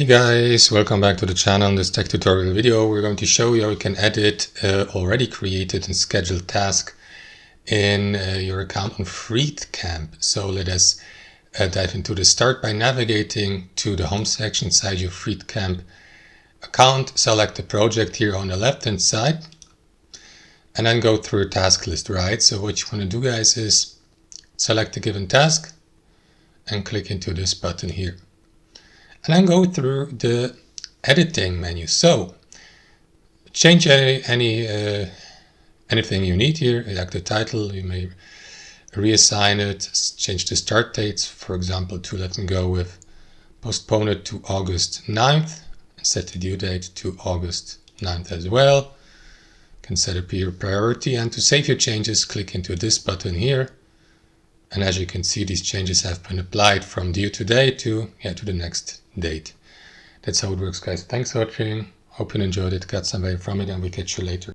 Hey guys, welcome back to the channel. In this tech tutorial video we're going to show you how you can edit already created and scheduled task in your account on Freedcamp. So let us dive into the start by navigating to the home section inside your Freedcamp account. Select the project here on the left hand side and then go through a task list, right? So what you want to do, guys, is select a given task and click into this button here. And then go through the editing menu. So change anything you need here, like the title. You may reassign it, change the start dates, for example, to let me go with postpone it to August 9th and set the due date to August 9th as well. You can set up your priority, and to save your changes, click into this button here. And as you can see, these changes have been applied from due today to the next date. That's how it works, guys. Thanks for watching. Hope you enjoyed it, got some value from it, and we'll catch you later.